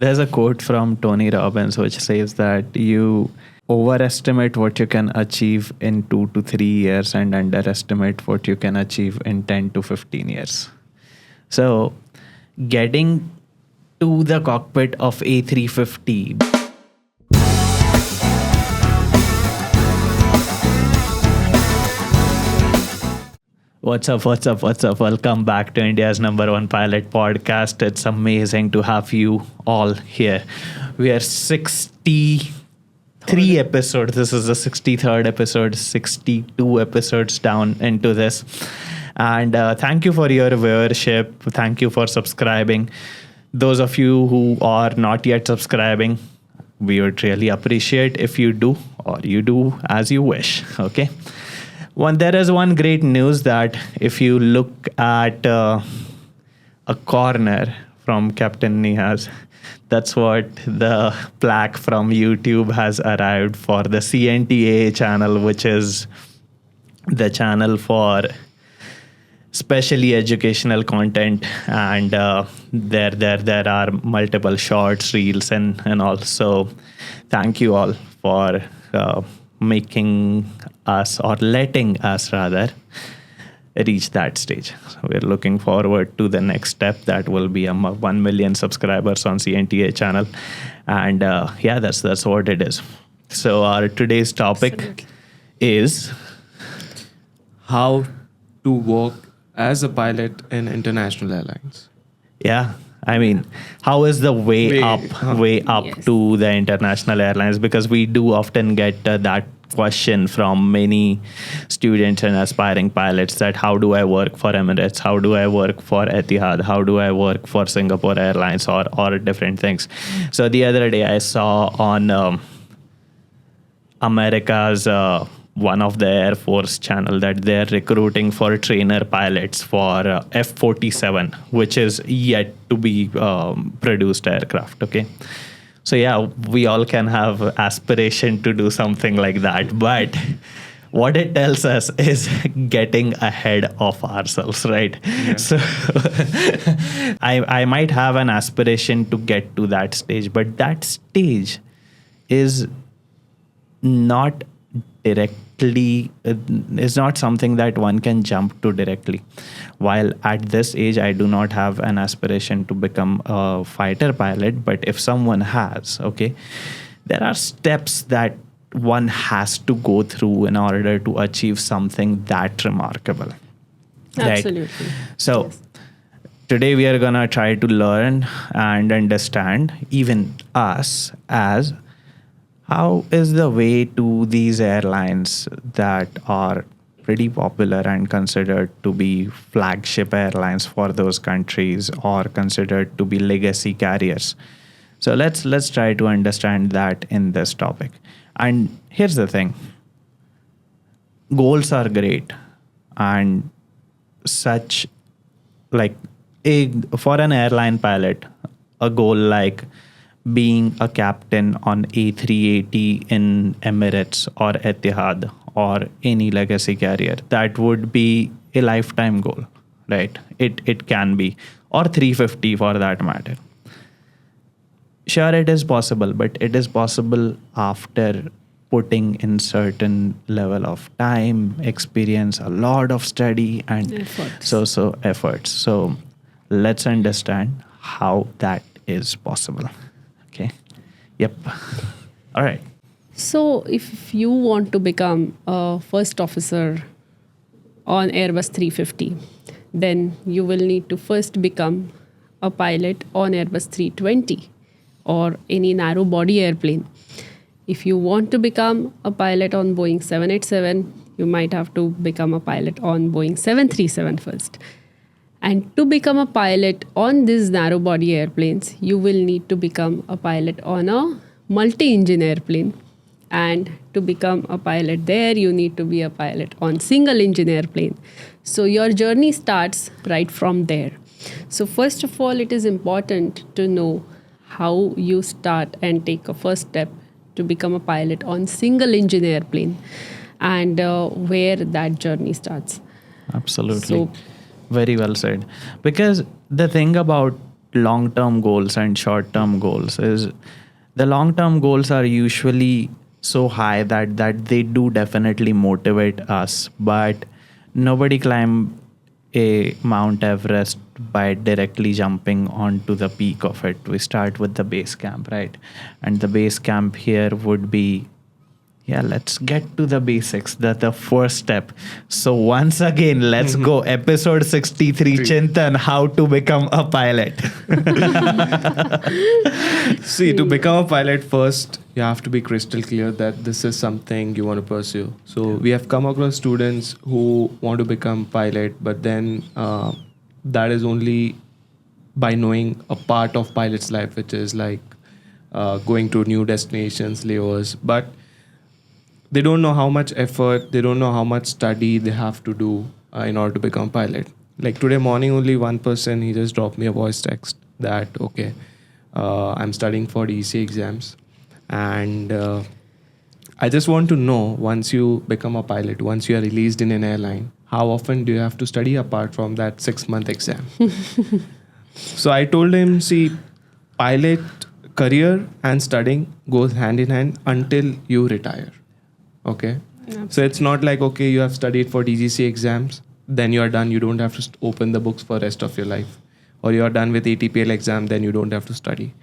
There's a quote from Tony Robbins which says that you overestimate what you can achieve in 2 to 3 years and underestimate what you can achieve in 10 to 15 years. So, getting to the cockpit of A350. What's up? What's up? What's up? Welcome back to India's #1 pilot podcast. It's amazing to have you all here. We are 63 episodes. This is the 63rd episode, 62 episodes down into this. And thank you for your viewership. Thank you for subscribing. Those of you who are not yet subscribing, we would really appreciate if you do, or you do as you wish. Okay. There is one great news that if you look at a corner from Capt.Neha's, that's what the plaque from YouTube has arrived for the CNTAA channel, which is the channel for specially educational content, and there are multiple shorts, reels, and also thank you all for making us, or letting us rather, reach that stage. So we're looking forward to the next step, that will be 1 million subscribers on CNTA channel, and that's what it is. So our today's topic Absolutely. is How to work as a pilot in international airlines. I mean, how is the way up Yes. to the international airlines? Because we do often get that question from many students and aspiring pilots, that how do I work for Emirates? How do I work for Etihad? How do I work for Singapore Airlines, or different things? So the other day I saw on America's one of the Air Force channel that they're recruiting for trainer pilots for F-47, which is yet to be produced aircraft. Okay. So we all can have aspiration to do something like that. But what it tells us is getting ahead of ourselves, right? Yeah. So I might have an aspiration to get to that stage, but that stage is not directly, is not something that one can jump to directly. While at this age I do not have an aspiration to become a fighter pilot, but if someone has, okay, there are steps that one has to go through in order to achieve something that remarkable. Right? Absolutely. So Yes. today we are gonna try to learn and understand, even us, as how is the way to these airlines that are pretty popular and considered to be flagship airlines for those countries, or considered to be legacy carriers. So let's try to understand that in this topic. And here's the thing. Goals are great, and such, like for an airline pilot, a goal like being a captain on A380 in Emirates or Etihad or any legacy carrier, that would be a lifetime goal, right? It can be, or 350 for that matter. Sure, it is possible, but it is possible after putting in certain level of time, experience, a lot of study, and Efforts. so efforts. So let's understand how that is possible. Okay. Yep. All right. So, if you want to become a first officer on Airbus 350, then you will need to first become a pilot on Airbus 320 or any narrow body airplane. If you want to become a pilot on Boeing 787, you might have to become a pilot on Boeing 737 first. And to become a pilot on these narrow body airplanes, you will need to become a pilot on a multi-engine airplane. And to become a pilot there, you need to be a pilot on single engine airplane. So your journey starts right from there. So first of all, it is important to know how you start and take a first step to become a pilot on single engine airplane, and where that journey starts. Absolutely. So Very well said. Because the thing about long-term goals and short-term goals is the long-term goals are usually so high that they do definitely motivate us, but nobody climb a Mount Everest by directly jumping onto the peak of it. We start with the base camp, right? And the base camp here would be, yeah, let's get to the basics, the first step. So once again, let's go episode 63, Chintan, how to become a pilot. See, to become a pilot, first you have to be crystal clear that this is something you want to pursue. So we have come across students who want to become pilot, but then that is only by knowing a part of pilot's life, which is like going to new destinations, layovers. But they don't know how much effort, they don't know how much study they have to do in order to become pilot. Like today morning, only one person, he just dropped me a voice text that, okay, I'm studying for DGCA exams. And I just want to know, once you become a pilot, once you are released in an airline, how often do you have to study apart from that 6-month exam? So I told him, see, pilot career and studying goes hand in hand until you retire. Okay. Absolutely. So it's not like, okay, you have studied for DGCA exams, then you are done. You don't have to open the books for rest of your life. Or you are done with ATPL exam, then you don't have to study.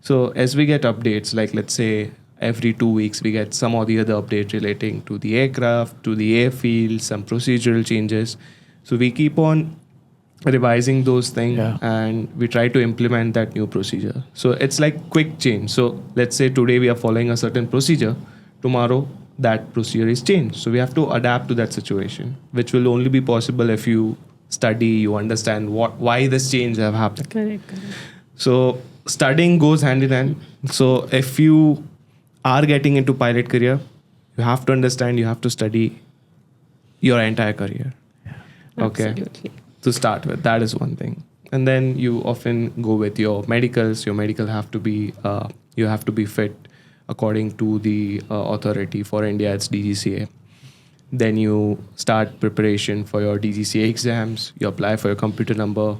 So as we get updates, like let's say every 2 weeks, we get some or the other update relating to the aircraft, to the airfield, some procedural changes. So we keep on revising those things and we try to implement that new procedure. So it's like quick change. So let's say today we are following a certain procedure, tomorrow that procedure is changed. So we have to adapt to that situation, which will only be possible if you study, you understand why this change have happened. Correct. So studying goes hand in hand. So if you are getting into pilot career, you have to understand, you have to study your entire career. Okay. Absolutely. To start with, that is one thing. And then you often go with your medicals. Your medical have to be, you have to be fit according to the authority. For India, it's DGCA. Then you start preparation for your DGCA exams. You apply for your computer number.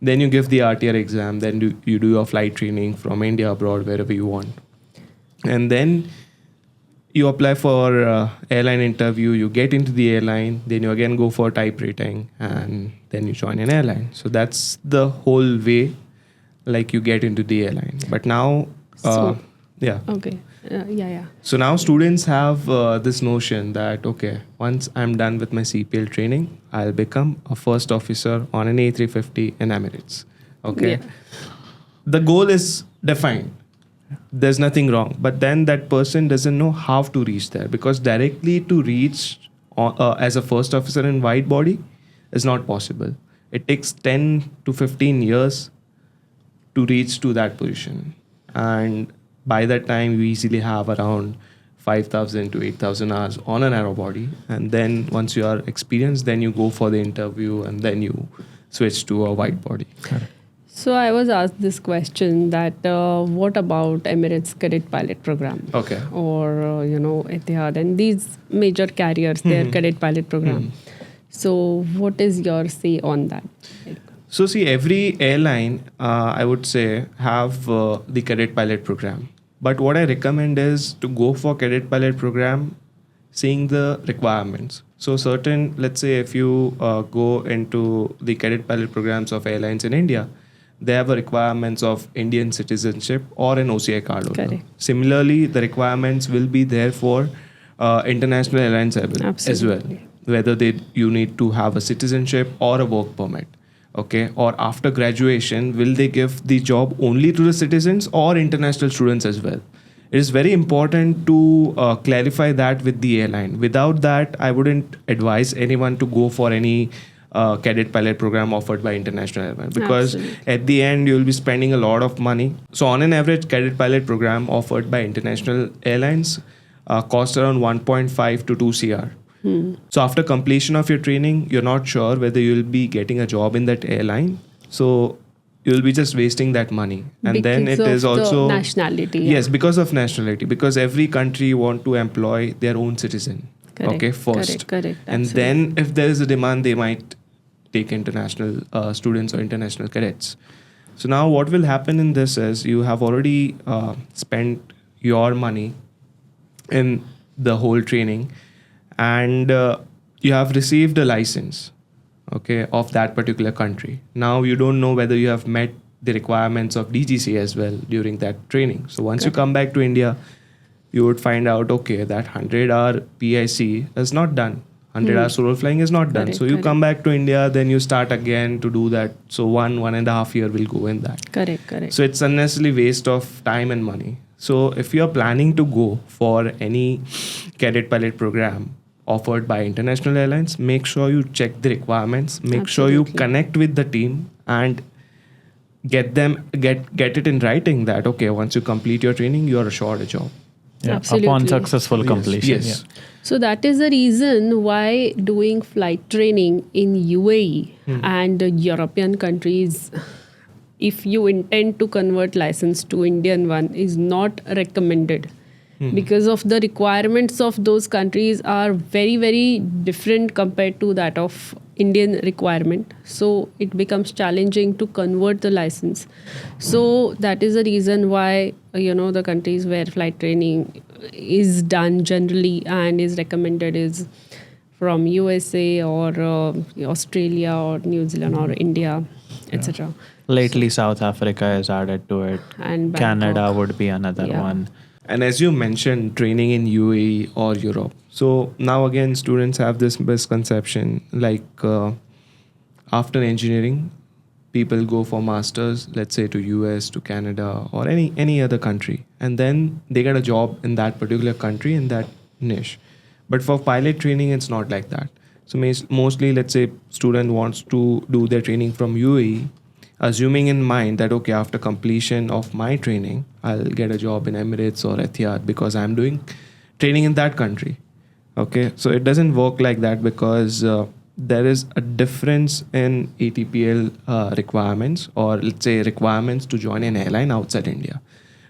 Then you give the RTR exam. Then you do your flight training from India, abroad, wherever you want. And then you apply for airline interview. You get into the airline. Then you again go for type rating. And then you join an airline. So that's the whole way like you get into the airline. But now... yeah. Okay. Yeah. So now students have this notion that, okay, once I'm done with my CPL training, I'll become a first officer on an A350 in Emirates. Okay. Yeah. The goal is defined. There's nothing wrong. But then that person doesn't know how to reach there, because directly to reach as a first officer in Widebody is not possible. It takes 10 to 15 years to reach to that position. And by that time, we easily have around 5,000 to 8,000 hours on a narrow body. And then once you are experienced, then you go for the interview and then you switch to a wide body. So I was asked this question that what about Emirates Cadet Pilot Program? Okay. Or, Etihad and these major carriers, their Cadet Pilot Program. So what is your say on that? So see, every airline, I would say, have the Cadet Pilot Program. But what I recommend is to go for Cadet Pilot Program, seeing the requirements. So certain, let's say if you go into the Cadet Pilot Programs of airlines in India, they have a requirements of Indian citizenship or an OCI card holder. Correct. Similarly, the requirements will be there for international airlines as well. Whether you need to have a citizenship or a work permit. Okay, or after graduation, will they give the job only to the citizens or international students as well? It is very important to clarify that with the airline. Without that, I wouldn't advise anyone to go for any cadet pilot program offered by international airline, because at the end, you'll be spending a lot of money. So on an average, cadet pilot program offered by international airlines costs around 1.5 to 2 CR. So after completion of your training, you're not sure whether you'll be getting a job in that airline. So you'll be just wasting that money. And because then it of is also nationality. Yes, because of nationality. Because every country want to employ their own citizen. Correct. Okay, first. Correct. And then if there is a demand, they might take international students or international cadets. So now what will happen in this is you have already spent your money in the whole training, and you have received a license, okay, of that particular country. Now you don't know whether you have met the requirements of DGCA as well during that training. So once you come back to India, you would find out, okay, that 100-hour PIC is not done. 100 hours solo flying is not done. Correct, So you correct. come back to India, then you start again to do that. So 1.5 year will go in that. Correct. So it's unnecessarily waste of time and money. So if you're planning to go for any cadet pilot program offered by international airlines, make sure you check the requirements, make sure you Absolutely. connect with the team and get it in writing that, okay, once you complete your training, you're assured a job. Yeah, Absolutely. upon successful completion. Yes. So that is the reason why doing flight training in UAE and European countries, if you intend to convert license to Indian one, is not recommended. Because of the requirements of those countries are very, very different compared to that of Indian requirement. So it becomes challenging to convert the license. So that is the reason why, the countries where flight training is done generally and is recommended is from USA or Australia or New Zealand or India, etc. Lately, South Africa is added to it. And Canada Bangkok. would be another Yeah. one. And as you mentioned, training in UAE or Europe. So now again, students have this misconception like after engineering, people go for masters, let's say to US, to Canada, or any other country, and then they get a job in that particular country in that niche. But for pilot training, it's not like that. So mostly, let's say, student wants to do their training from UAE, assuming in mind that, okay, after completion of my training, I'll get a job in Emirates or Etihad because I'm doing training in that country. Okay, so it doesn't work like that because there is a difference in ATPL requirements, or let's say requirements to join an airline outside India.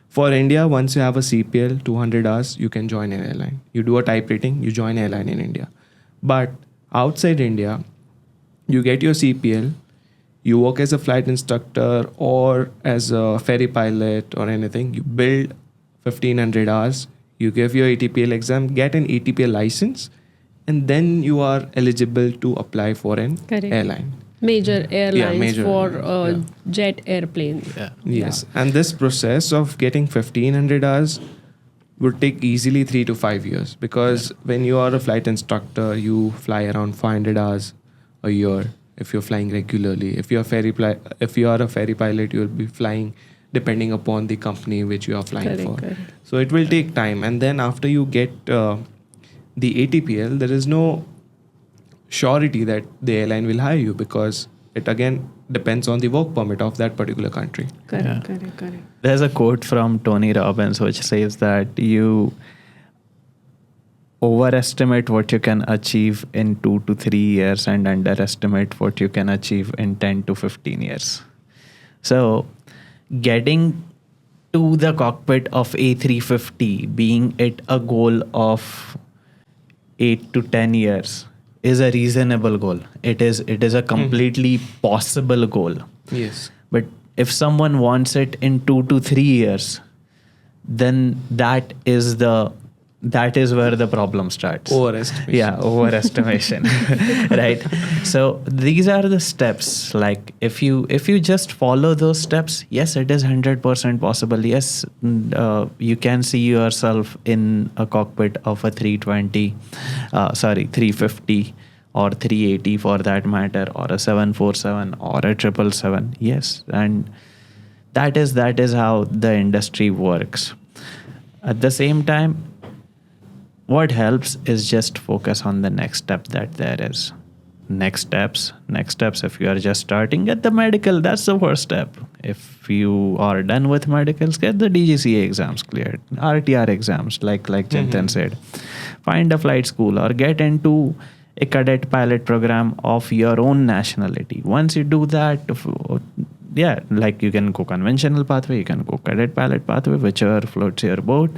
For India, once you have a CPL 200 hours, you can join an airline. You do a type rating, you join airline in India. But outside India, you get your CPL, you work as a flight instructor or as a ferry pilot or anything, you build 1500 hours, you give your ATPL exam, get an ATPL license, and then you are eligible to apply for an Correct. airline. Major airlines major for airlines, jet airplanes. Yeah. Yes. And this process of getting 1500 hours would take easily 3 to 5 years because when you are a flight instructor, you fly around 500 hours a year if you're flying regularly. If you are a ferry pilot, you'll be flying depending upon the company which you are flying Correct, for. correct. So it will take time. And then after you get the ATPL, there is no surety that the airline will hire you because it again depends on the work permit of that particular country. Correct. There's a quote from Tony Robbins which says that you overestimate what you can achieve in 2 to 3 years and underestimate what you can achieve in 10 to 15 years. So getting to the cockpit of A350, being it a goal of 8 to 10 years, is a reasonable goal. It is a completely possible goal. Yes. But if someone wants it in 2 to 3 years, then that is where the problem starts. Overestimation. Yeah, overestimation. Right. So these are the steps. Like if you just follow those steps, yes, it is 100% possible. Yes, you can see yourself in a cockpit of a 350 or 380 for that matter, or a 747 or a 777. Yes, and that is how the industry works. At the same time, what helps is just focus on the next step that there is. Next steps. If you are just starting, get the medical. That's the first step. If you are done with medicals, get the DGCA exams cleared, RTR exams, like Chintan said. Find a flight school or get into a cadet pilot program of your own nationality. Once you do that, like you can go conventional pathway, you can go cadet pilot pathway, whichever floats your boat.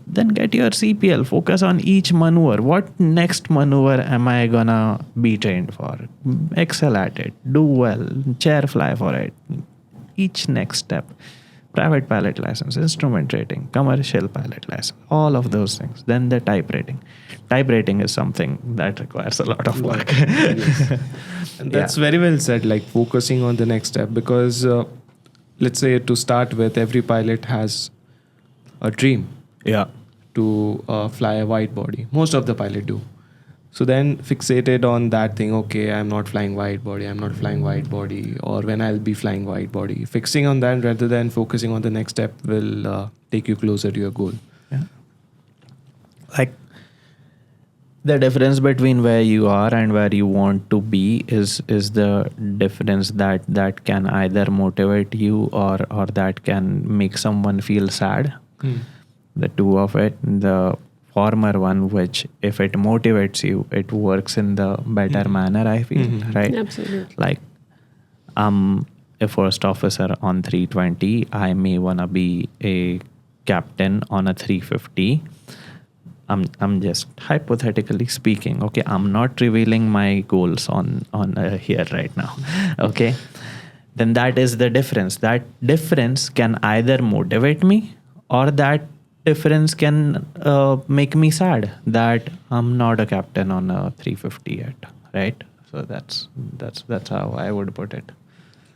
Then get your CPL, focus on each maneuver. What next maneuver am I gonna be trained for? Excel at it, do well, chair fly for it. each next step, private pilot license, instrument rating, commercial pilot license, all of those things. Then the type rating. Type rating is something that requires a lot of work. Yes. And that's very well said, like focusing on the next step, because let's say to start with, every pilot has a dream Yeah. to fly a wide body. Most of the pilot do. So then fixated on that thing, okay, I'm not flying wide body, I'm not flying wide body, or when I'll be flying wide body. Fixing on that rather than focusing on the next step will take you closer to your goal. Yeah. Like the difference between where you are and where you want to be is the difference that can either motivate you or that can make someone feel sad. The two of it, the former one, which if it motivates you, it works in the better manner, I feel, right? Absolutely. Like I'm a first officer on 320, I may wanna be a captain on a 350. I'm just hypothetically speaking, okay? I'm not revealing my goals on here right now, okay? Then that is the difference. That difference can either motivate me or that difference can make me sad that I'm not a captain on a 350 yet, right? So that's how I would put it.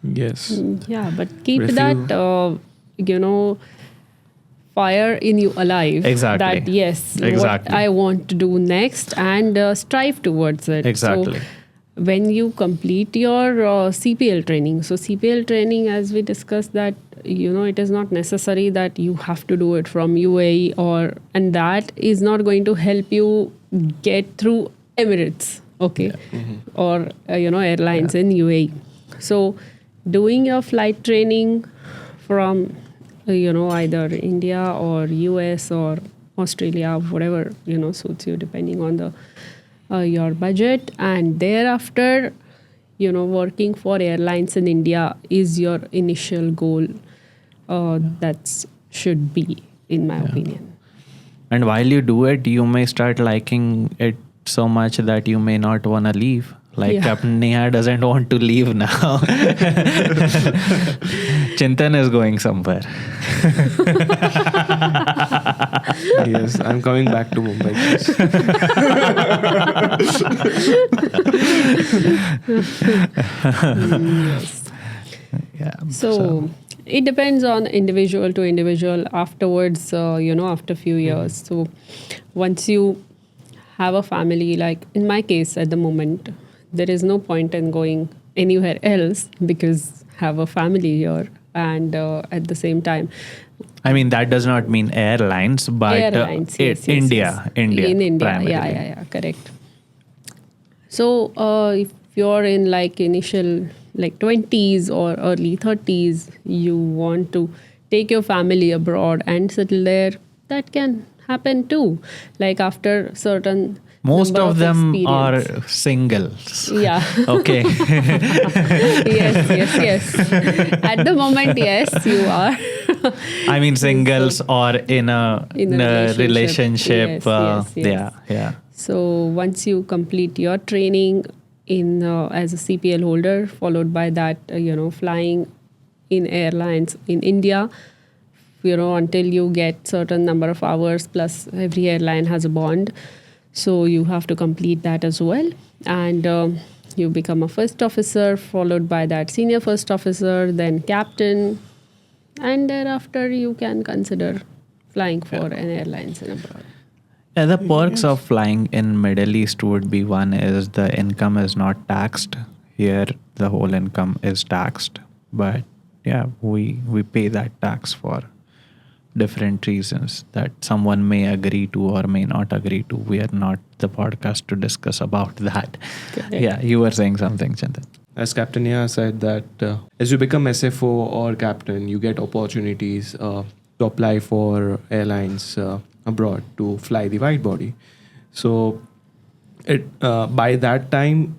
Yes. Yeah, but keep If that, fire in you alive. Exactly. That, yes, what Exactly. I want to do next, and strive towards it. Exactly. So when you complete your CPL training, so CPL training, as we discussed, that, it is not necessary that you have to do it from UAE, and that is not going to help you get through Emirates, okay, or airlines in UAE. So doing your flight training from either India or US or Australia, whatever suits you, depending on the your budget, and thereafter working for airlines in India is your initial goal. That should be, in my opinion. And while you do it, you may start liking it so much that you may not want to leave. Like Yeah. Capt.Neha doesn't want to leave now. Chintan is going somewhere. Yes, I'm coming back to Mumbai. Yes. Yeah. So it depends on individual to individual afterwards, after a few years. So once you have a family, like in my case at the moment, there is no point in going anywhere else because have a family here, and at the same time, I mean, that does not mean airlines, but airlines, yes, India. in India, primarily. yeah, correct. So if you're in like initial like 20s or early 30s, you want to take your family abroad and settle there, that can happen too. Like after certain Most number of them experience. are singles. Yeah. Okay. yes. At the moment, yes, you are. I mean, singles or in a relationship. Yes. Yeah. So once you complete your training in as a CPL holder, followed by that, flying in airlines in India, until you get certain number of hours, plus every airline has a bond. So you have to complete that as well. And you become a first officer, followed by that senior first officer, then captain. And thereafter, you can consider flying for an airlines in abroad. Yeah, the perks of flying in Middle East would be, one is the income is not taxed. Here, the whole income is taxed. But yeah, we pay that tax for different reasons that someone may agree to or may not agree to. We are not the podcast to discuss about that. Correct. Yeah, you were saying something, Chintan. As Capt.Neha said that as you become SFO or captain, you get opportunities to apply for airlines abroad to fly the wide body. So it by that time,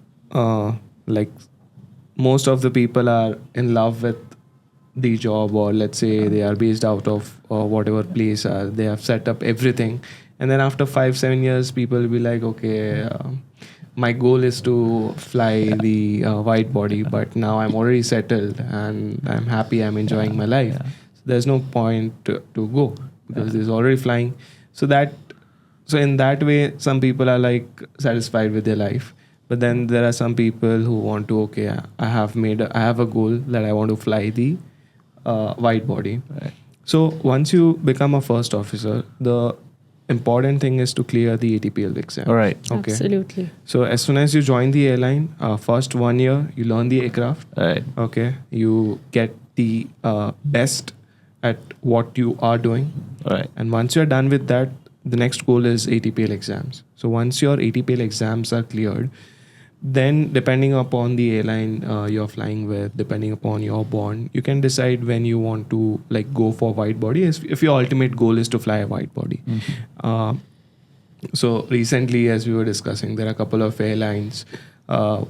like most of the people are in love with the job, or let's say they are based out of whatever place they have set up everything, and then after 5-7 years people will be like, okay, my goal is to fly the wide body, but now I'm already settled and I'm happy, I'm enjoying my life. So there's no point to go because it's already flying. So in that way, some people are like satisfied with their life. But then there are some people who want to, okay, I have a goal that I want to fly the wide body. Right. So once you become a first officer, the important thing is to clear the ATPL exam. All right. Okay. Absolutely. So as soon as you join the airline, first 1 year you learn the aircraft. Right. Okay. You get the best at what you are doing. Right. And once you're done with that, the next goal is ATPL exams. So once your ATPL exams are cleared, then depending upon the airline you're flying with, depending upon your bond, you can decide when you want to like go for wide body. If your ultimate goal is to fly a wide body. So recently, as we were discussing, there are a couple of airlines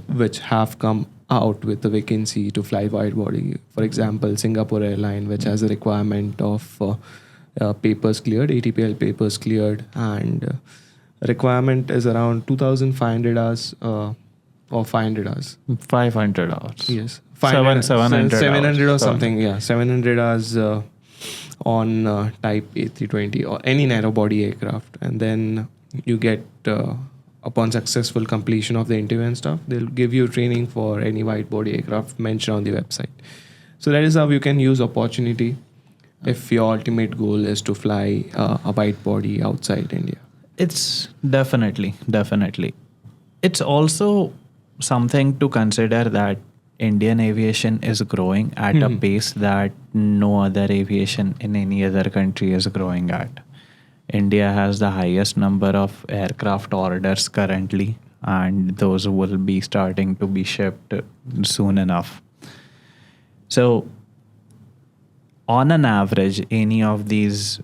which have come out with the vacancy to fly wide body. For example, Singapore Airline, which has a requirement of papers cleared, ATPL papers cleared, and requirement is around 2,500 hours or 500 hours. 500 hours. Yes. 700 or hours. something. Yeah, 700 hours on type A320 or any narrow body aircraft. And then you get, upon successful completion of the interview and stuff, they'll give you training for any wide body aircraft mentioned on the website. So that is how you can use opportunity if your ultimate goal is to fly a wide body outside India. It's definitely. It's also something to consider that Indian aviation is growing at a pace that no other aviation in any other country is growing at. India has the highest number of aircraft orders currently, and those will be starting to be shipped soon enough. So, on an average, any of these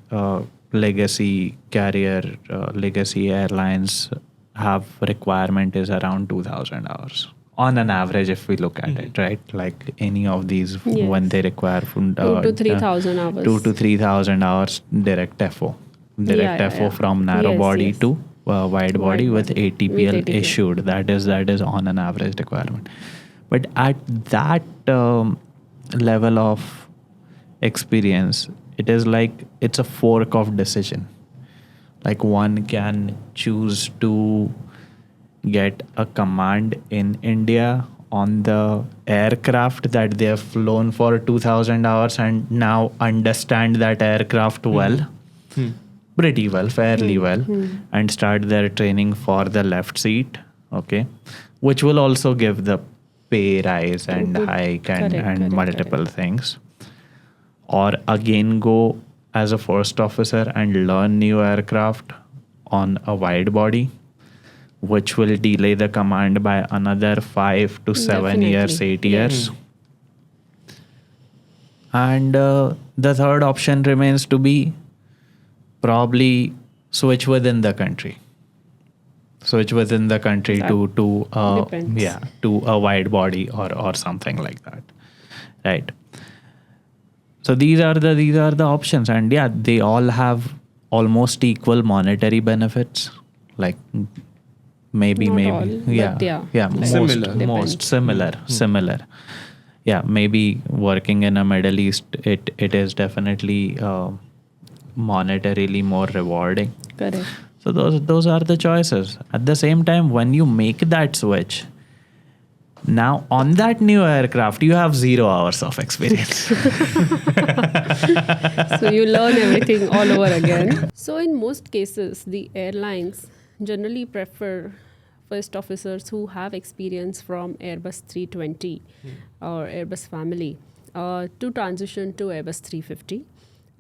legacy airlines have requirement is around 2,000 hours. On an average, if we look at it, right? Like any of these, Yes. when they require 2 to 3,000 hours. 2 to 3,000 hours direct FO. Yeah. From narrow Yes, body yes. to wide body with body. ATPL With ATPL. issued. That is on an average requirement. But at that level of experience, it is like it's a fork of decision. Like one can choose to get a command in India on the aircraft that they have flown for 2,000 hours and now understand that aircraft well, pretty well, fairly well, and start their training for the left seat, okay, which will also give the pay rise and Good. hike and Correct. multiple things. Or again go as a first officer and learn new aircraft on a wide body, which will delay the command by another 5 to 7 years, Definitely. 8 years. And the third option remains to be probably switch within the country. Switch within the country That depends. to a wide body or something like that, right? So these are the options, and yeah, they all have almost equal monetary benefits, like maybe Not all, but yeah. most similar. Yeah, maybe working in a Middle East, it is definitely monetarily more rewarding. Correct. So those are the choices. At the same time, when you make that switch, now on that new aircraft, you have 0 hours of experience. So you learn everything all over again. So in most cases, the airlines generally prefer first officers who have experience from Airbus 320 or Airbus family to transition to Airbus 350.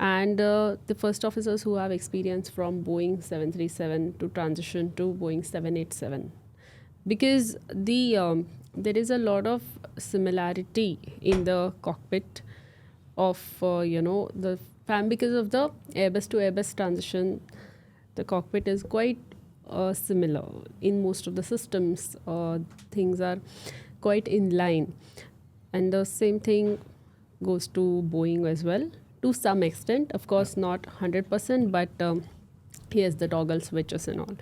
And the first officers who have experience from Boeing 737 to transition to Boeing 787. Because there is a lot of similarity in the cockpit of the fan, because of the Airbus to Airbus transition. The cockpit is quite similar in most of the systems. Things are quite in line, and the same thing goes to Boeing as well to some extent. Of course, not 100%, but yes, the toggle switches and all.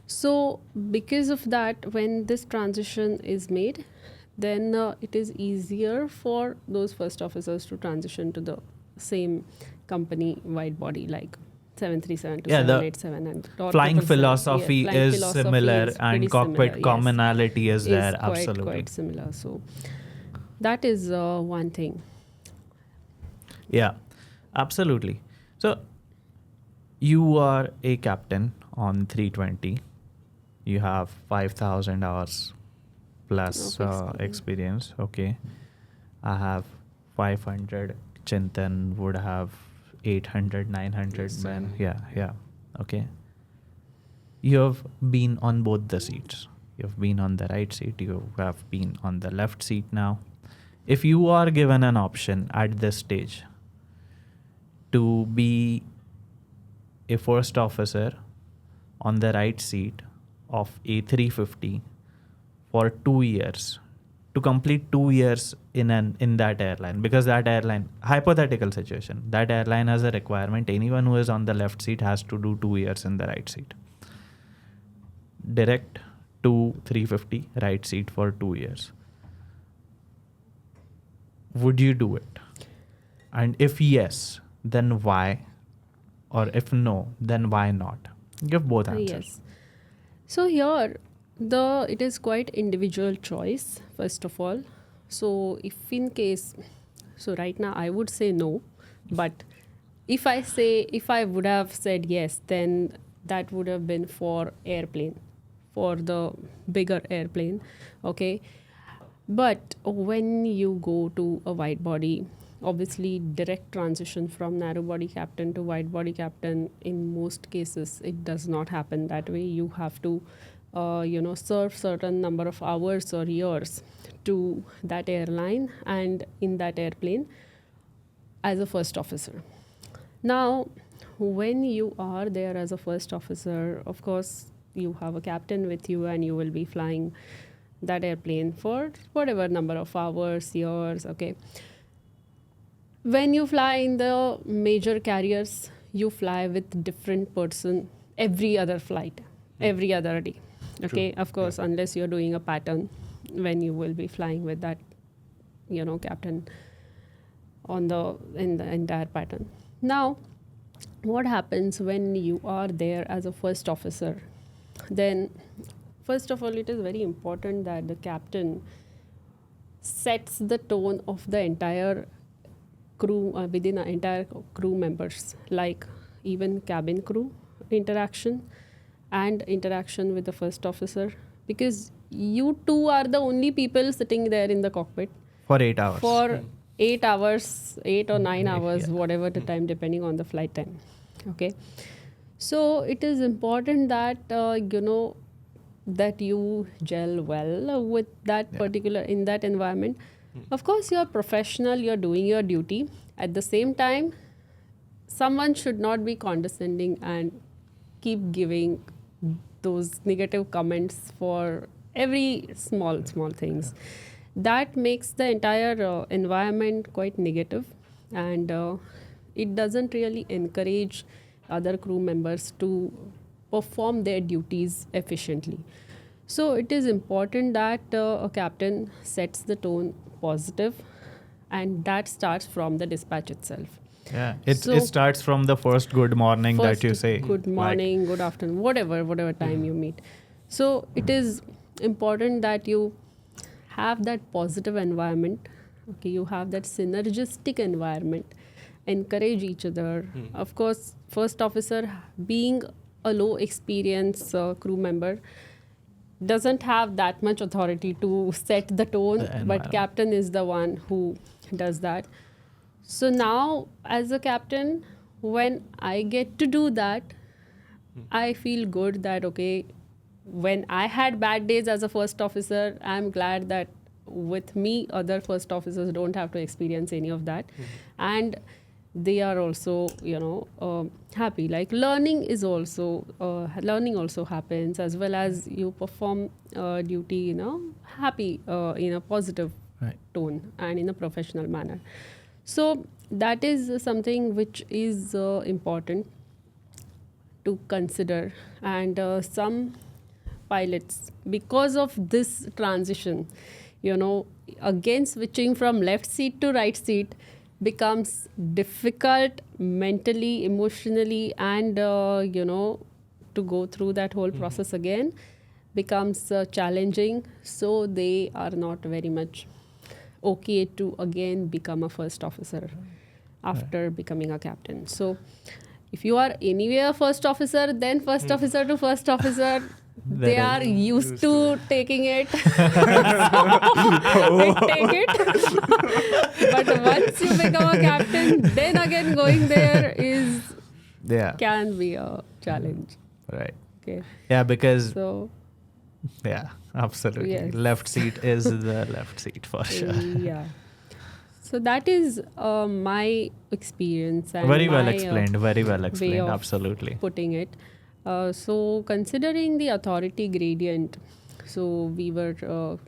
So because of that, when this transition is made, then it is easier for those first officers to transition to the same company wide body, like 737 to Yeah, the 787 and or flying 777. philosophy Flying is philosophy similar is and pretty cockpit similar, yes. commonality is there. Is Absolutely. quite similar. So that is one thing. Yeah, absolutely. So you are a captain on 320. You have 5,000 hours plus Of experience. Okay. I have 500. Chintan would have 800, 900. Yes, Man. same. Yeah. Okay. You have been on both the seats. You've been on the right seat. You have been on the left seat now. If you are given an option at this stage to be a first officer on the right seat of A350 for 2 years, to complete 2 years in that airline, because that airline, hypothetical situation, that airline has a requirement, anyone who is on the left seat has to do 2 years in the right seat. Direct to 350 right seat for 2 years. Would you do it? And if yes, then why? Or if no, then why not? Give both answers. Yes. So here, it is quite individual choice, first of all. So if in case, so right now I would say no, but if I would have said yes, then that would have been for airplane, for the bigger airplane, okay? But when you go to a wide body, obviously direct transition from narrow body captain to wide body captain, in most cases it does not happen that way. You have to serve certain number of hours or years to that airline and in that airplane as a first officer. Now when you are there as a first officer, of course you have a captain with you and you will be flying that airplane for whatever number of hours, years, okay? When you fly in the major carriers, you fly with different person every other flight, every other day, okay? Of course, unless you're doing a pattern, when you will be flying with that, captain in the entire pattern. Now, what happens when you are there as a first officer? Then, first of all, it is very important that the captain sets the tone of the entire crew, within the entire crew members, like even cabin crew interaction and interaction with the first officer, because you two are the only people sitting there in the cockpit For 8 hours. for 8 hours, 8 or 9 hours, Yeah. whatever the time, depending on the flight time, okay? So it is important that that you gel well with that particular, in that environment. Of course, you're professional, you're doing your duty. At the same time, someone should not be condescending and keep giving those negative comments for every small things. That makes the entire environment quite negative, and it doesn't really encourage other crew members to perform their duties efficiently. So it is important that a captain sets the tone positive, and that starts from the dispatch itself. Yeah, it So- starts from the first good morning that you First, say. good morning, good afternoon, whatever time you meet. So it is important that you have that positive environment, okay? You have that synergistic environment, encourage each other. Of course, first officer, being a low experience crew member, doesn't have that much authority to set the tone, but environment. captain is the one who does that. So now as a captain, when I get to do that, I feel good that, okay, when I had bad days as a first officer, I'm glad that with me other first officers don't have to experience any of that. And they are also happy. Like learning also happens, as well as you perform duty happy, in a positive Right. tone and in a professional manner. So that is something which is important to consider. And some pilots, because of this transition, again switching from left seat to right seat becomes difficult mentally, emotionally, and to go through that whole process again becomes challenging. So they are not very much okay to again become a first officer after becoming a captain. So if you are anywhere first officer, then first officer to first officer, they are used to taking it. So they take it. But once you become a captain, then again going there can be a challenge. Right. Okay. Yeah, because So yeah, absolutely. Yes. Left seat is the left seat for sure. yeah. So that is my experience and Very well my, explained. Very well way explained. of Absolutely. putting it. So considering the authority gradient, so we were,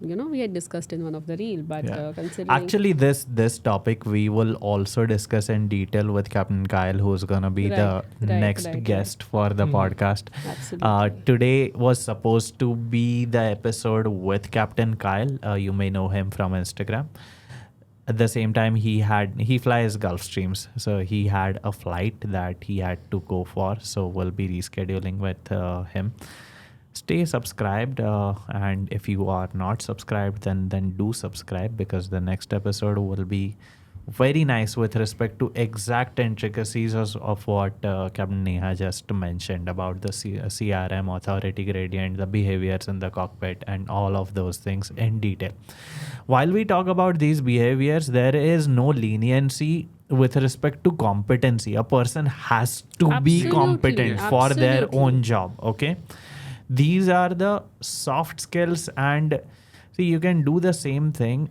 we had discussed in one of the reel, but Yeah. considering Actually, this topic we will also discuss in detail with Captain Kyle, who's gonna be the next guest for the podcast. Absolutely. Today was supposed to be the episode with Captain Kyle. You may know him from Instagram. At the same time, he flies Gulfstreams, so he had a flight that he had to go for. So we'll be rescheduling with him. Stay subscribed, and if you are not subscribed, then do subscribe, because the next episode will be very nice with respect to exact intricacies of what Capt.Neha just mentioned about the CRM, authority gradient, the behaviors in the cockpit, and all of those things in detail. While we talk about these behaviors, there is no leniency with respect to competency. A person has to be Absolutely. competent for their Absolutely. own job. Okay, these are the soft skills, and see, you can do the same thing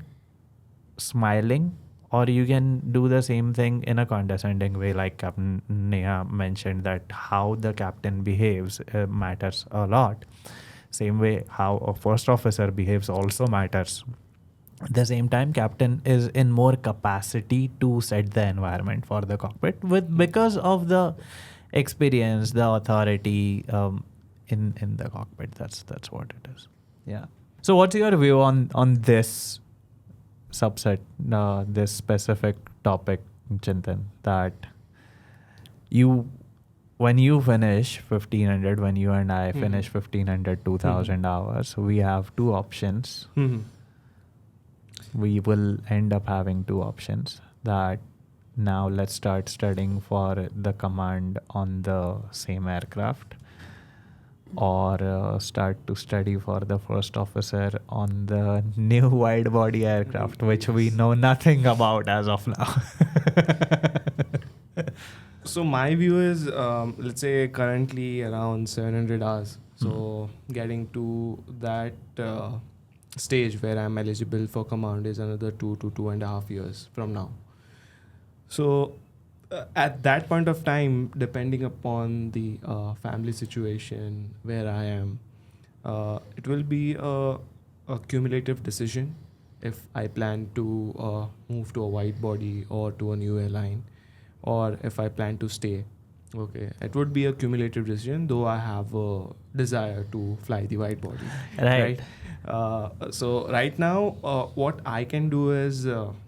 smiling, or you can do the same thing in a condescending way, like Captain Neha mentioned, that how the captain behaves matters a lot. Same way how a first officer behaves also matters. At the same time, captain is in more capacity to set the environment for the cockpit because of the experience, the authority in the cockpit. That's what it is. Yeah. So what's your view on this subset, this specific topic, Chintan, that when you finish 1500, when you and I finish 1500, 2000 hours, we have two options. We will end up having two options, that now let's start studying for the command on the same aircraft, or start to study for the first officer on the new wide-body aircraft, which we know nothing about as of now. So my view is, let's say currently around 700 hours. So getting to that stage where I'm eligible for command is another 2 to 2.5 years from now. So at that point of time, depending upon the family situation where I am, it will be a cumulative decision if I plan to move to a wide body or to a new airline, or if I plan to stay. Okay, it would be a cumulative decision, though I have a desire to fly the wide body. Right. So right now, what I can do is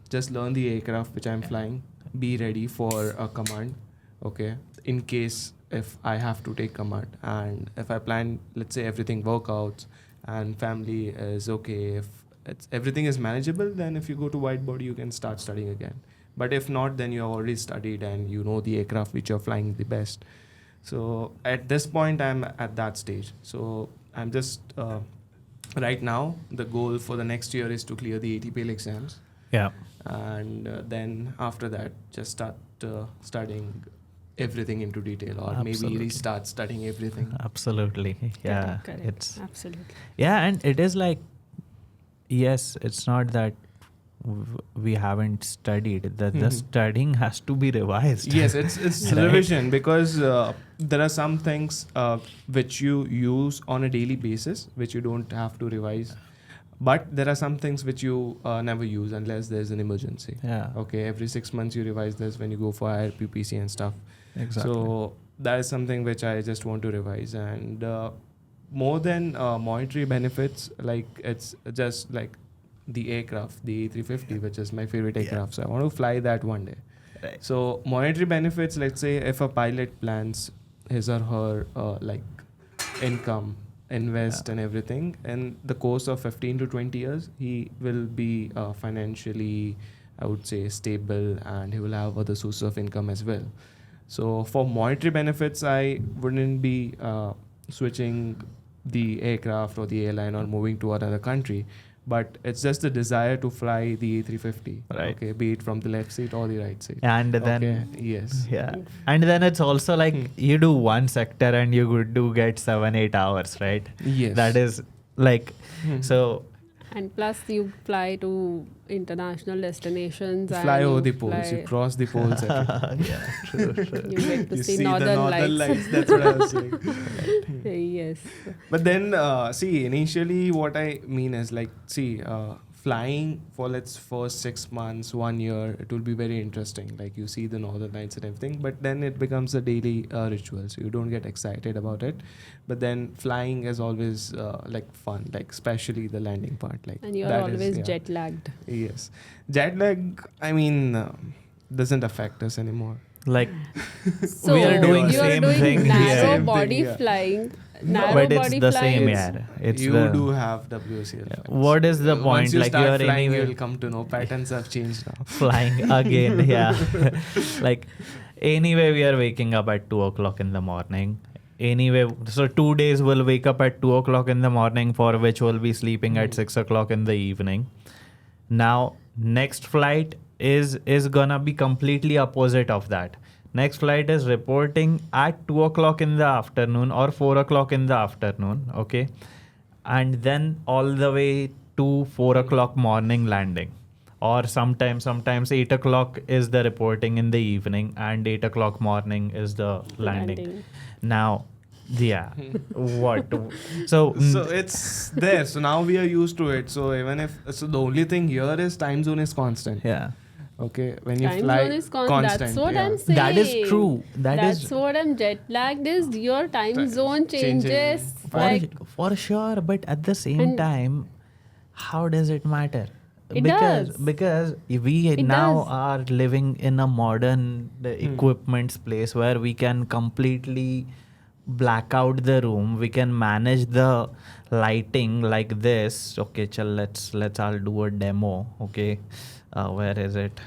just learn the aircraft which I'm flying, be ready for a command. Okay, in case if I have to take command, and if I plan, let's say everything work out and family is okay, if everything is manageable, then if you go to wide body, you can start studying again. But if not, then you have already studied and you know the aircraft which you're flying the best. So at this point, I'm at that stage. So I'm just right now, the goal for the next year is to clear the ATPL exams. Yeah. And then after that, just start studying everything into detail, or Absolutely. maybe restart studying everything. Absolutely. Yeah. Correct. It's Absolutely. yeah, and it is like, yes, it's not that we haven't studied. The studying has to be revised. Yes, it's Right? revision, because there are some things which you use on a daily basis which you don't have to revise, but there are some things which you never use unless there's an emergency. Yeah. Okay, every 6 months you revise this when you go for IRPPC and stuff. Exactly. So that is something which I just want to revise, and more than monetary benefits, like it's just like the aircraft, the A350, which is my favorite aircraft. So I want to fly that one day. Right. So monetary benefits, let's say if a pilot plans his or her like income, invest and everything, in the course of 15 to 20 years, he will be financially, I would say, stable, and he will have other sources of income as well. So for monetary benefits, I wouldn't be switching the aircraft or the airline or moving to another country, but it's just the desire to fly the A350, Right. okay, be it from the left seat or the right seat. And then Okay, yes. yeah, and then it's also like you do one sector and you do get 7-8 hours, right? Yes. That is like so. And plus, you fly to international destinations. Fly and over you the poles, you fly- cross the poles. every- Yeah, true, true. You get to you see see the northern lights. That's what I was saying. Yes. But then, see, initially, what I mean is like, see, flying for let's first 6 months, 1 year, it will be very interesting. Like you see the northern lights and everything, but then it becomes a daily ritual, so you don't get excited about it. But then flying is always like fun, like especially the landing part. Like And you're that is- always yeah. jet lagged. Yes, jet lag. I mean, doesn't affect us anymore. Like So we are doing you are same doing thing narrow here. Same body thing, yeah. flying. No, Narrow but it's body the flying. same, is- yeah. It's you the do have WCL. flights. what is the Once point? you Like you start are flying, anyway you'll come to know patterns have changed now. flying again. Yeah, like anyway, we are waking up at 2 o'clock in the morning. Anyway, so 2 days we'll wake up at 2 o'clock in the morning, for which we'll be sleeping at 6 o'clock in the evening. Now, next flight is gonna be completely opposite of that. Next flight is reporting at 2 o'clock in the afternoon or 4 o'clock in the afternoon. Okay, and then all the way to 4 o'clock morning landing, or sometimes 8 o'clock is the reporting in the evening, and 8 o'clock morning is the landing. Now, yeah, what? So So it's there. So now we are used to it. So even if the only thing here is time zone is constant. yeah. Okay, when you Time fly zone is constant. That's what yeah. I'm saying. That is true. That's what I'm jet lagged is. Your time zone changing. changes. For sure, but at the same And- time, how does it matter? It because does. because we It now does. are living in a modern equipment place where we can completely black out the room. We can manage the lighting like this. Okay, chal, let's all do a demo. Okay, where is it?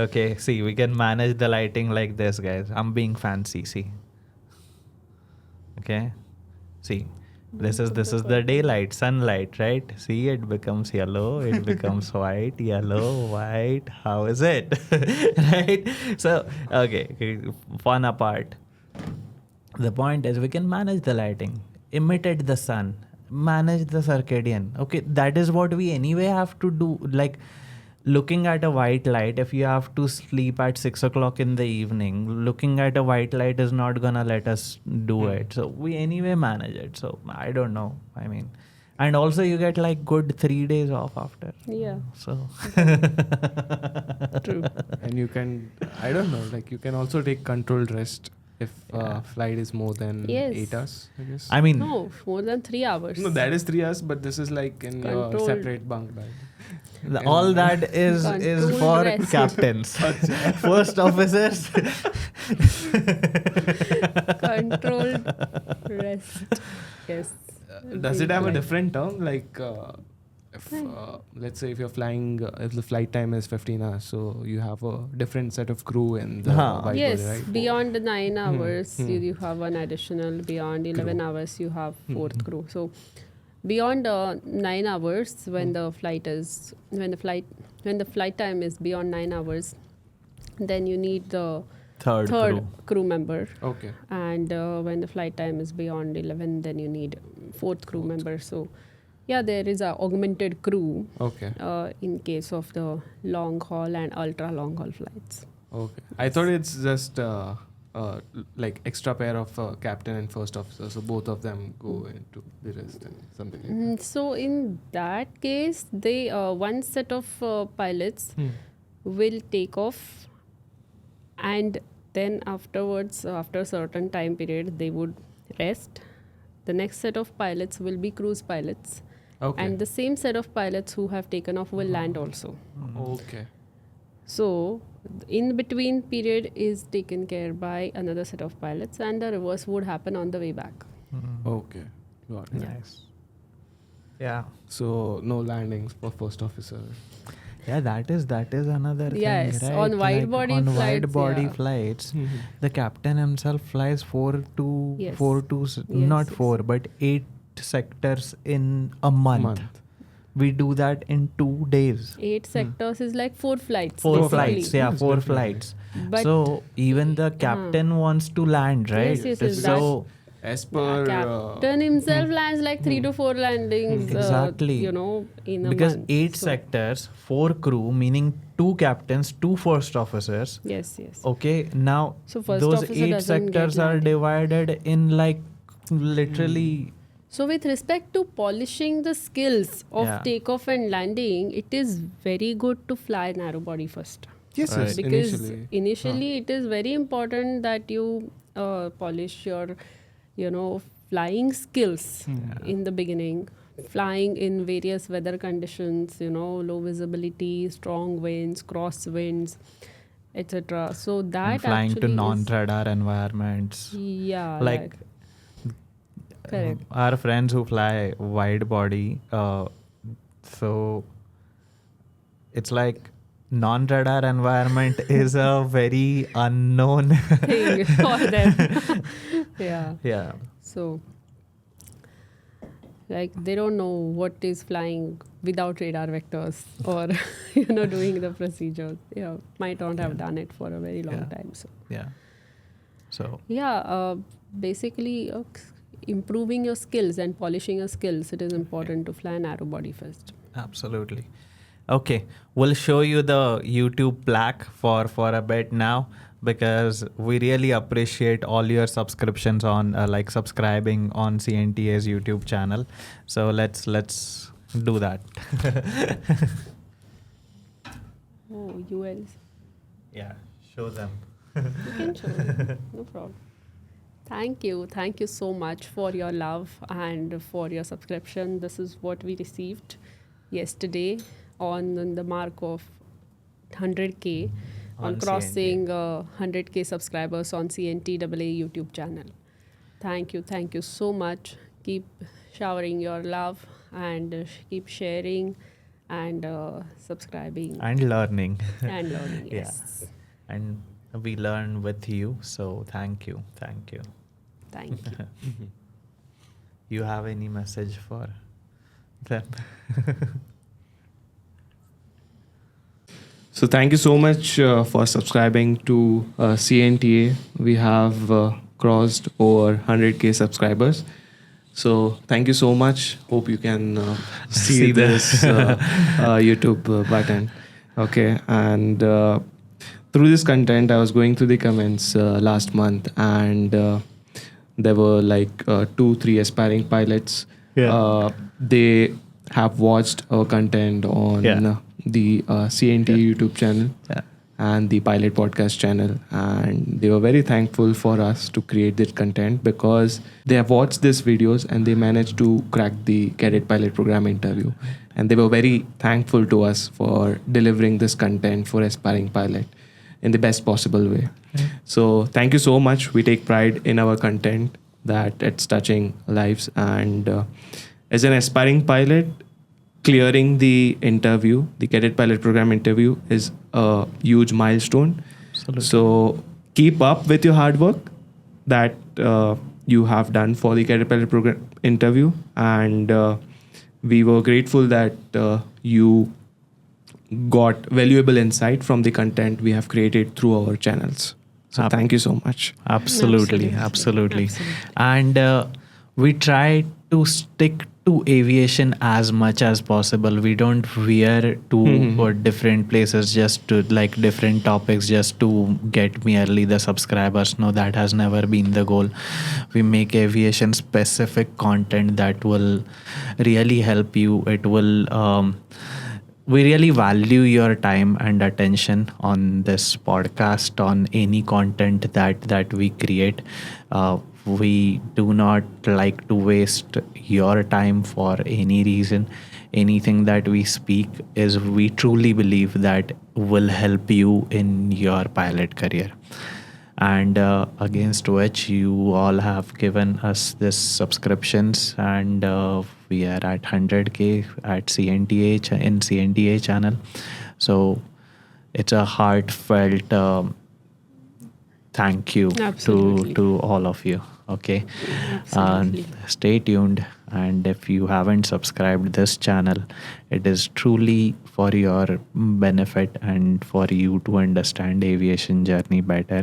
Okay, see, we can manage the lighting like this, guys. I'm being fancy. See. Okay, see. This is the daylight, sunlight, right? See, it becomes yellow, it becomes white, yellow, white. How is it? Right? So, okay, fun apart. The point is we can manage the lighting, imitate the sun, manage the circadian. Okay, that is what we anyway have to do. Like looking at a white light, if you have to sleep at 6 o'clock in the evening, looking at a white light is not gonna let us do it. So we anyway manage it. So I don't know. I mean, and also you get like good 3 days off after. Yeah. So True. And you can, I don't know, like you can also take controlled rest if flight is more than Yes. 8 hours, I guess. I mean, No, more than 3 hours. No, that is 3 hours, but this is like in your Controlled. separate bunk bed. all that is Controlled for rest. captains, first officers. Controlled rest. Yes. Does it have a Like- different term? Like, if let's say if you're flying, if the flight time is 15 hours, so you have a different set of crew in the Widebody, Yes, right? beyond the 9 hours, you have an additional. Beyond 11 Crew. hours, you have fourth crew. So, beyond 9 hours, when the flight time is beyond 9 hours, then you need the Third third crew. crew member. Okay. And when the flight time is beyond 11, then you need fourth crew member. So, yeah, there is a augmented crew Okay. in case of the long haul and ultra long haul flights. Okay. I thought it's just like extra pair of captain and first officer, so both of them go into the rest and something like that. So in that case, they one set of pilots will take off, and then afterwards, after a certain time period, they would rest. The next set of pilots will be cruise pilots. Okay. And the same set of pilots who have taken off will land also. Okay. So, in between period is taken care by another set of pilots, and the reverse would happen on the way back. Okay. Got it. Nice. Yeah. So no landings for first officer. Yeah, that is another Yes, thing, right? on wide-body on flights, wide-body yeah. flights, the captain himself flies Yes. not Yes. 4, but 8 sectors in a month. We do that in 2 days. 8 sectors is like 4 flights. 4 basically. flights, yeah, 4 flights. But So even the captain wants to land, right? yes, So As per captain himself lands like 3 to 4 landings, Exactly. in a because month. 8 So, sectors, 4 crew, meaning 2 captains, 2 first officers. Yes. Okay, now So first those officer 8 doesn't sectors get are landing. divided in like literally. So with respect to polishing the skills of Yeah. takeoff and landing, it is very good to fly narrow body first. yes, Right. yes, Because initially. it is very important that you polish your, flying skills in the beginning. Flying in various weather conditions, low visibility, strong winds, cross winds, etc. So that And flying to actually non-radar environments. yeah, Like correct. our friends who fly wide body, so it's like non-radar environment is a very unknown thing for them. Yeah. Yeah. So, like, they don't know what is flying without radar vectors or, doing the procedures. Yeah, might not have done it for a very long Yeah. time. So, Yeah. So yeah, basically, improving your skills and polishing your skills, it is important to fly narrow body first. absolutely. Okay, we'll show you the YouTube plaque for a bit now, because we really appreciate all your subscriptions on like subscribing on CNTA's YouTube channel. So let's do that. Oh, ULs. Yeah, show them. You can show them. No problem. Thank you so much for your love and for your subscription. This is what we received yesterday on the mark of 100K on On crossing 100K subscribers on CNTAA YouTube channel. Thank you so much. Keep showering your love and keep sharing and subscribing And learning. and learning. Yeah. Yes. And we learn with you. So thank you. Thank you. You have any message for them? So thank you so much for subscribing to CNTA. We have crossed over 100K subscribers. So thank you so much. Hope you can see this YouTube button. Okay. And through this content, I was going through the comments last month, and there were like 2-3 aspiring pilots. Yeah. They have watched our content on the CNT YouTube channel and the Pilot Podcast channel, and they were very thankful for us to create this content because they have watched these videos and they managed to crack the Cadet Pilot Program interview, and they were very thankful to us for delivering this content for aspiring pilot in the best possible way. So thank you so much. We take pride in our content, that it's touching lives, and as an aspiring pilot, clearing the interview, the Cadet Pilot Program interview, is a huge milestone. Absolutely. So keep up with your hard work that you have done for the Cadet Pilot Program interview, and we were grateful that you got valuable insight from the content we have created through our channels. So thank you so much. Absolutely. And we try to stick to aviation as much as possible. We don't veer to different places just to like different topics just to get merely the subscribers. No, that has never been the goal. We make aviation specific content that will really help you. It will we really value your time and attention on this podcast, on any content that we create. We do not like to waste your time for any reason. Anything that we speak is, we truly believe that will help you in your pilot career, and against which you all have given us this subscriptions, and we are at 100K at CNTAA in CNTAA channel. So it's a heartfelt thank you Absolutely. to all of you. Okay. Absolutely. Stay tuned, and if you haven't subscribed this channel, it is truly for your benefit and for you to understand aviation journey better.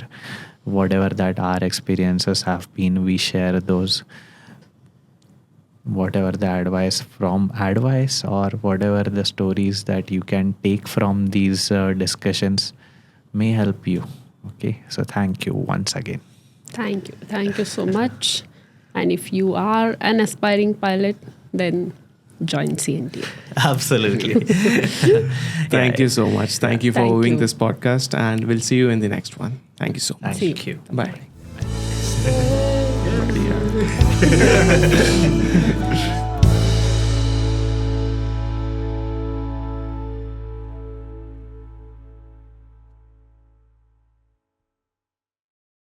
Whatever that our experiences have been, we share those. Whatever the advice or whatever the stories that you can take from these discussions may help you. Okay, so thank you once again. Thank you. Thank you so much. And if you are an aspiring pilot, then join CNTAA. Absolutely. Thank you so much. Thank you for Thank viewing you. this podcast, and we'll see you in the next one. Thank you so much. Thank you. Bye. Bye.